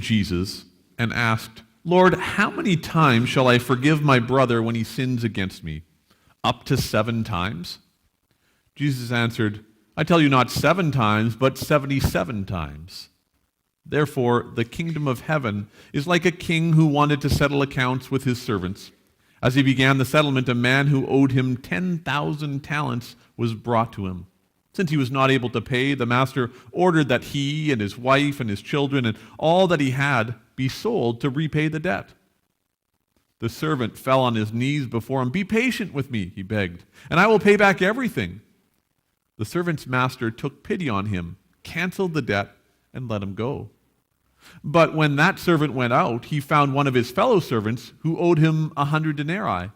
Jesus and asked, "Lord, how many times shall I forgive my brother when he sins against me? Up to 7 times?" Jesus answered, "I tell you not 7 times, but 77 times. Therefore, the kingdom of heaven is like a king who wanted to settle accounts with his servants. As he began the settlement, a man who owed him 10,000 talents was brought to him. Since he was not able to pay, the master ordered that he and his wife and his children and all that he had be sold to repay the debt. The servant fell on his knees before him. 'Be patient with me,' he begged, 'and I will pay back everything.' The servant's master took pity on him, canceled the debt, and let him go. But when that servant went out, he found one of his fellow servants who owed him 100 denarii.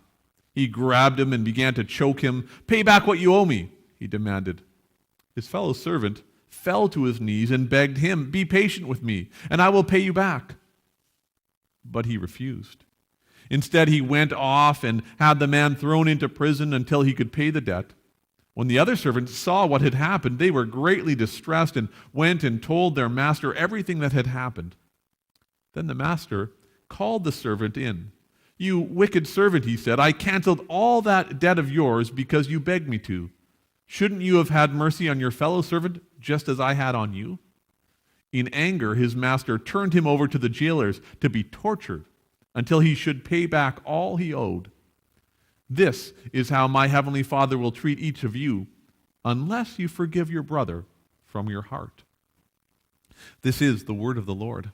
He grabbed him and began to choke him. 'Pay back what you owe me,' he demanded. His fellow servant fell to his knees and begged him, 'Be patient with me, and I will pay you back.' But he refused. Instead, he went off and had the man thrown into prison until he could pay the debt. When the other servants saw what had happened, they were greatly distressed and went and told their master everything that had happened. Then the master called the servant in. 'You wicked servant,' he said, 'I canceled all that debt of yours because you begged me to. Shouldn't you have had mercy on your fellow servant just as I had on you?' In anger, his master turned him over to the jailers to be tortured until he should pay back all he owed. This is how my heavenly Father will treat each of you, unless you forgive your brother from your heart." This is the word of the Lord.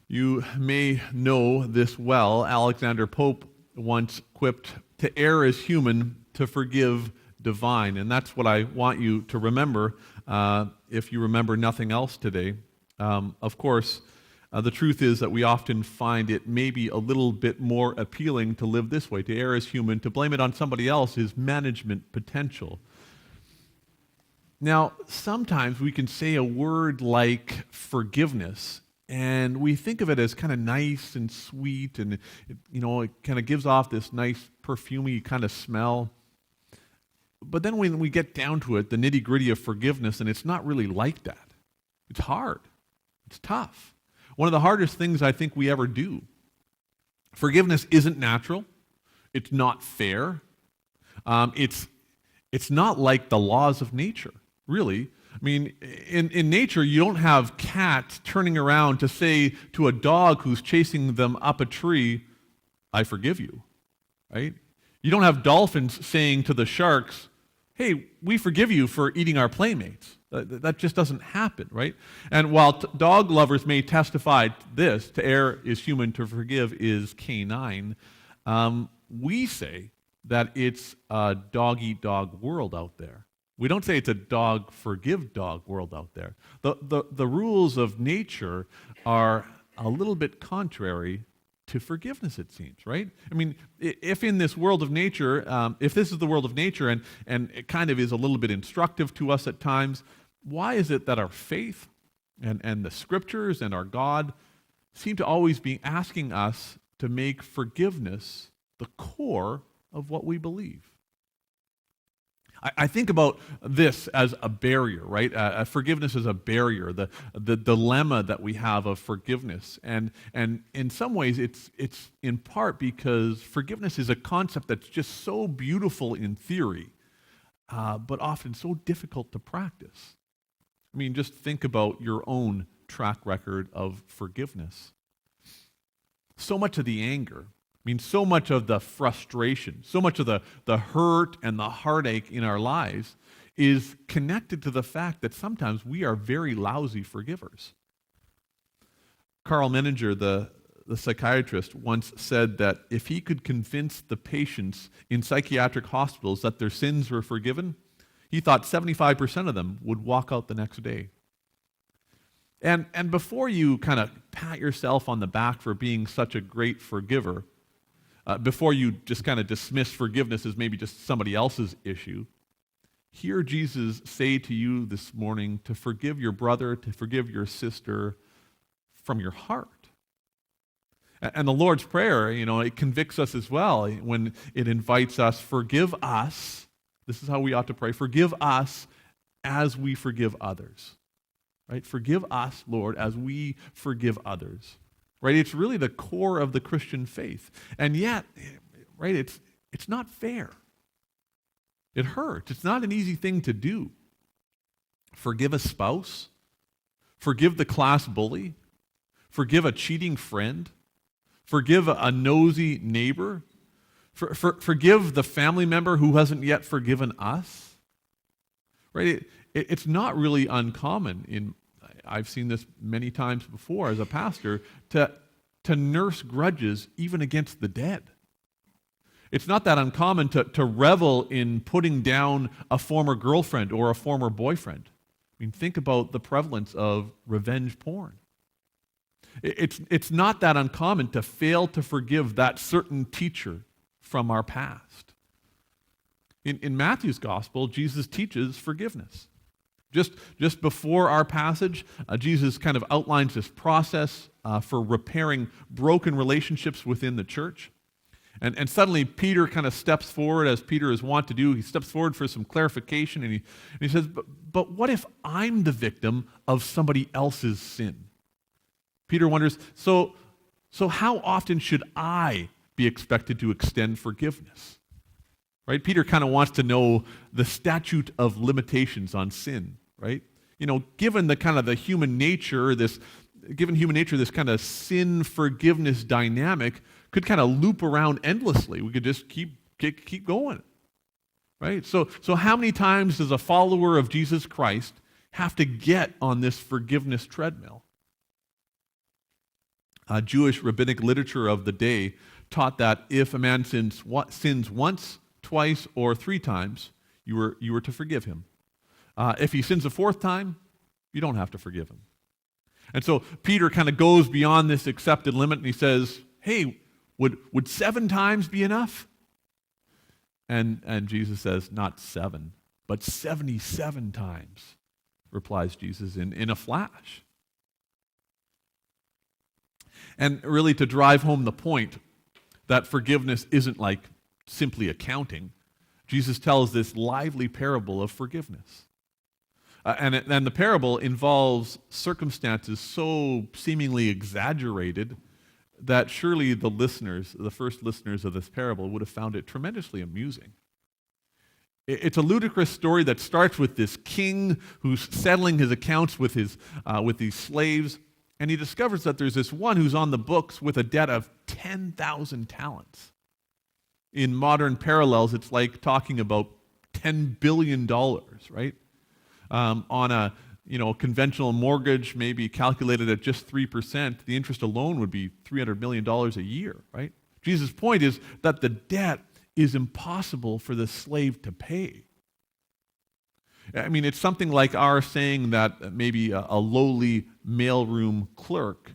You may know this well. Alexander Pope once quipped, "To err is human, to forgive divine." And that's what I want you to remember if you remember nothing else today. Of course, the truth is that we often find it maybe a little bit more appealing to live this way. To err is human, to blame it on somebody else is management potential. Now, sometimes we can say a word like forgiveness, and we think of it as kind of nice and sweet, and it kind of gives off this nice perfumey kind of smell. But then when we get down to it, the nitty-gritty of forgiveness, and it's not really like that. It's hard. It's tough. One of the hardest things I think we ever do. Forgiveness isn't natural. It's not fair. It's not like the laws of nature, really. I mean, in nature, you don't have cats turning around to say to a dog who's chasing them up a tree, "I forgive you," right? You don't have dolphins saying to the sharks, "Hey, we forgive you for eating our playmates." That just doesn't happen, right? And while dog lovers may testify this, to err is human, to forgive is canine, we say that it's a dog-eat-dog world out there. We don't say it's a dog-forgive-dog world out there. The rules of nature are a little bit contrary to forgiveness, it seems, right? I mean, if in this world of nature, if this is the world of nature and it kind of is a little bit instructive to us at times, why is it that our faith and the scriptures and our God seem to always be asking us to make forgiveness the core of what we believe? I think about this as a barrier, right? Forgiveness is a barrier, the dilemma that we have of forgiveness. And in some ways, it's in part because forgiveness is a concept that's just so beautiful in theory, but often so difficult to practice. I mean, just think about your own track record of forgiveness. So much of the anger, so much of the frustration, so much of the hurt and the heartache in our lives is connected to the fact that sometimes we are very lousy forgivers. Carl Menninger, the psychiatrist, once said that if he could convince the patients in psychiatric hospitals that their sins were forgiven, he thought 75% of them would walk out the next day. And before you kind of pat yourself on the back for being such a great forgiver, before you just kind of dismiss forgiveness as maybe just somebody else's issue, hear Jesus say to you this morning to forgive your brother, to forgive your sister from your heart. And the Lord's Prayer, it convicts us as well when it invites us, forgive us. This is how we ought to pray. Forgive us as we forgive others. Right? Forgive us, Lord, as we forgive others. Right? It's really the core of the Christian faith. And yet, right, it's not fair. It hurts. It's not an easy thing to do. Forgive a spouse. Forgive the class bully. Forgive a cheating friend. Forgive a nosy neighbor. Forgive the family member who hasn't yet forgiven us. Right? It's not really uncommon. I've seen this many times before as a pastor, to nurse grudges even against the dead. It's not that uncommon to revel in putting down a former girlfriend or a former boyfriend. I mean, think about the prevalence of revenge porn. It's not that uncommon to fail to forgive that certain teacher from our past. In Matthew's gospel, Jesus teaches forgiveness. Just before our passage, Jesus kind of outlines this process for repairing broken relationships within the church. And suddenly Peter kind of steps forward, as Peter is wont to do. He steps forward for some clarification, and he says, but what if I'm the victim of somebody else's sin? Peter wonders, so how often should I be expected to extend forgiveness? Right? Peter kind of wants to know the statute of limitations on sin, right? Given the kind of the human nature, this kind of sin forgiveness dynamic could kind of loop around endlessly. We could just keep going, right? So how many times does a follower of Jesus Christ have to get on this forgiveness treadmill? Jewish rabbinic literature of the day taught that if a man sins once, twice, or 3 times, you were to forgive him. If he sins a 4th time, you don't have to forgive him. And so Peter kind of goes beyond this accepted limit, and he says, hey, would 7 times be enough? And Jesus says, not 7, but 77 times, replies Jesus in a flash. And really to drive home the point that forgiveness isn't like simply accounting, Jesus tells this lively parable of forgiveness. And the parable involves circumstances so seemingly exaggerated that surely the first listeners of this parable, would have found it tremendously amusing. It's a ludicrous story that starts with this king who's settling his accounts with these slaves, and he discovers that there's this one who's on the books with a debt of 10,000 talents. In modern parallels, it's like talking about $10 billion, right? On a conventional mortgage, maybe calculated at just 3%, the interest alone would be $300 million a year, right? Jesus' point is that the debt is impossible for the slave to pay. I mean, it's something like our saying that maybe a lowly mailroom clerk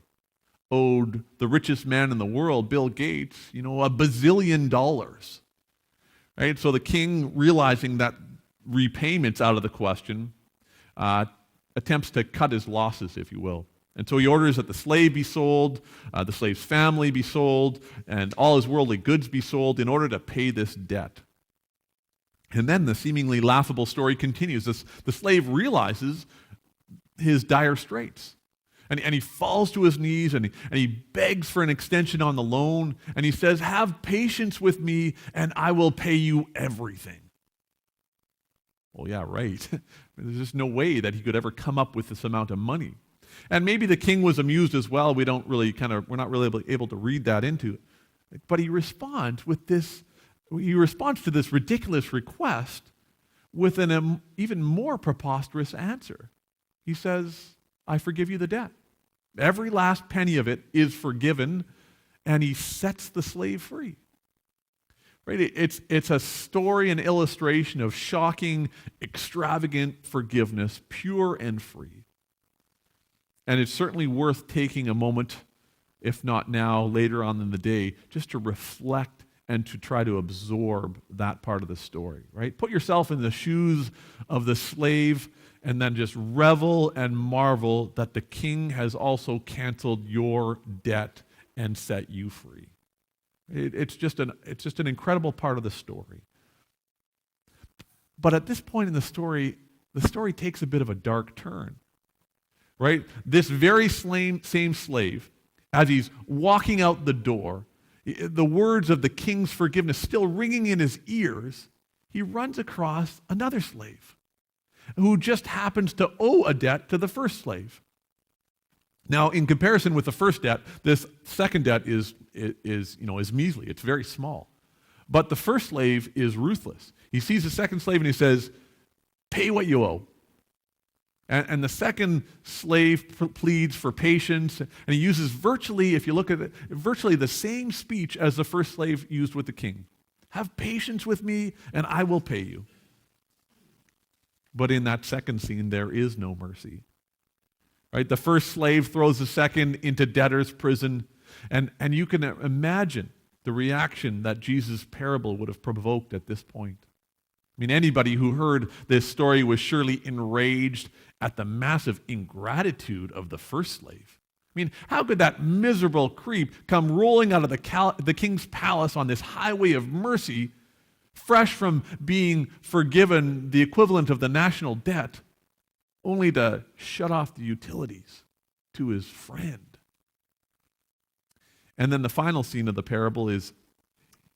owed the richest man in the world, Bill Gates, $1 bazillion. Right? So the king, realizing that repayment's out of the question, attempts to cut his losses, if you will. And so he orders that the slave be sold, the slave's family be sold, and all his worldly goods be sold in order to pay this debt. And then the seemingly laughable story continues. The slave realizes his dire straits. And he falls to his knees and he begs for an extension on the loan. And he says, have patience with me and I will pay you everything. Well, yeah, right. There's just no way that he could ever come up with this amount of money. And maybe the king was amused as well. We're not really able to read that into it. But he responds to this ridiculous request with an even more preposterous answer. He says, I forgive you the debt. Every last penny of it is forgiven, and he sets the slave free. Right? It's a story, an illustration of shocking, extravagant forgiveness, pure and free. And it's certainly worth taking a moment, if not now, later on in the day, just to reflect and to try to absorb that part of the story, right? Put yourself in the shoes of the slave and then just revel and marvel that the king has also canceled your debt and set you free. It's just an incredible part of the story. But at this point in the story takes a bit of a dark turn, right? This very same slave, as he's walking out the door, the words of the king's forgiveness still ringing in his ears, he runs across another slave who just happens to owe a debt to the first slave. Now, in comparison with the first debt, this second debt is measly. It's very small. But the first slave is ruthless. He sees the second slave and he says, "Pay what you owe." And the second slave pleads for patience, and he uses virtually, if you look at it, virtually the same speech as the first slave used with the king. "Have patience with me, and I will pay you." But in that second scene, there is no mercy. Right? The first slave throws the second into debtor's prison, and you can imagine the reaction that Jesus' parable would have provoked at this point. I mean, anybody who heard this story was surely enraged at the massive ingratitude of the first slave. I mean, how could that miserable creep come rolling out of the king's palace on this highway of mercy, fresh from being forgiven the equivalent of the national debt, only to shut off the utilities to his friend? And then the final scene of the parable is,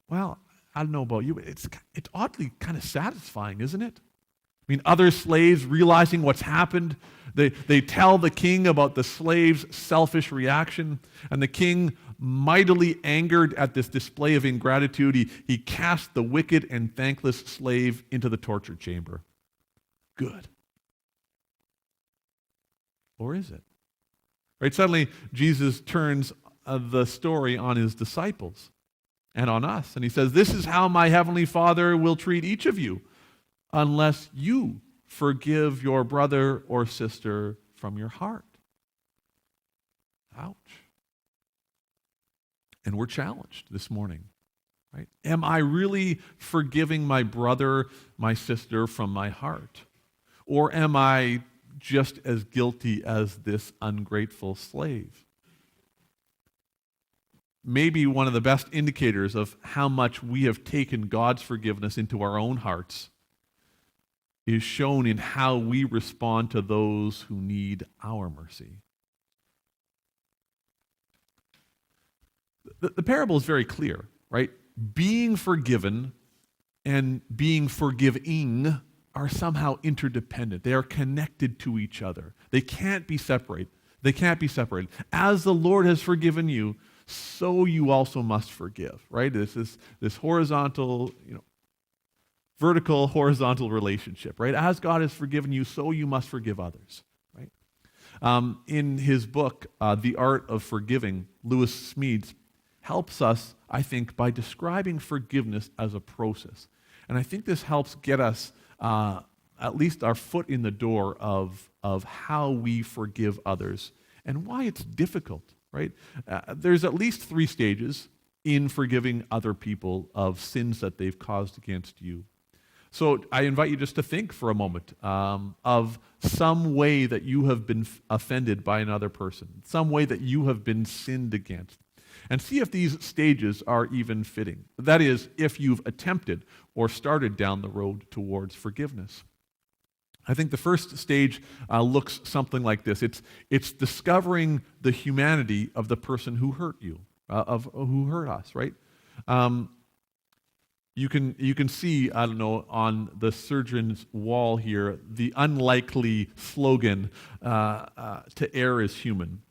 well, I don't know about you, but it's oddly kind of satisfying, isn't it? I mean, other slaves realizing what's happened, they tell the king about the slave's selfish reaction, and the king, mightily angered at this display of ingratitude, he cast the wicked and thankless slave into the torture chamber. Good. Or is it? Right? Suddenly, Jesus turns the story on his disciples and on us. And he says, "This is how my heavenly Father will treat each of you unless you forgive your brother or sister from your heart." Ouch. And we're challenged this morning, right? Am I really forgiving my brother, my sister from my heart? Or am I just as guilty as this ungrateful slave? Maybe one of the best indicators of how much we have taken God's forgiveness into our own hearts is shown in how we respond to those who need our mercy. The parable is very clear, right? Being forgiven and being forgiving are somehow interdependent. They are connected to each other. They can't be separated. As the Lord has forgiven you, so you also must forgive, right? This horizontal, vertical, horizontal relationship, right? As God has forgiven you, so you must forgive others, right? In his book, The Art of Forgiving, Lewis Smedes helps us, I think, by describing forgiveness as a process. And I think this helps get us at least our foot in the door of how we forgive others and why it's difficult, right? There's at least 3 stages in forgiving other people of sins that they've caused against you. So I invite you just to think for a moment of some way that you have been offended by another person, some way that you have been sinned against, and see if these stages are even fitting. That is, if you've attempted or started down the road towards forgiveness. I think the first stage looks something like this. It's discovering the humanity of the person who hurt you, who hurt us, right? You can see, I don't know, on the surgeon's wall here, the unlikely slogan, "To err is human."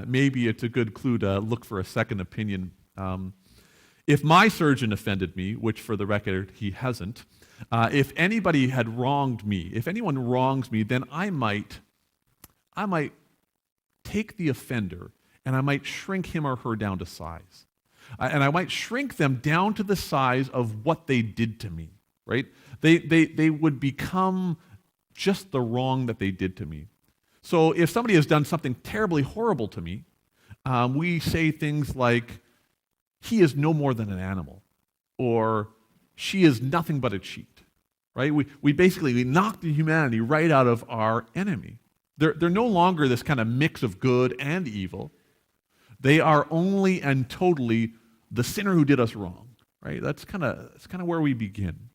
Maybe it's a good clue to look for a second opinion. If my surgeon offended me, which for the record he hasn't, if anybody had wronged me, if anyone wrongs me, then I might take the offender and I might shrink him or her down to size. And I might shrink them down to the size of what they did to me, right? They would become just the wrong that they did to me. So if somebody has done something terribly horrible to me, we say things like, "He is no more than an animal," or "She is nothing but a cheat," right? We basically knock the humanity right out of our enemy. They're no longer this kind of mix of good and evil. They are only and totally the sinner who did us wrong, right? That's kind of where we begin.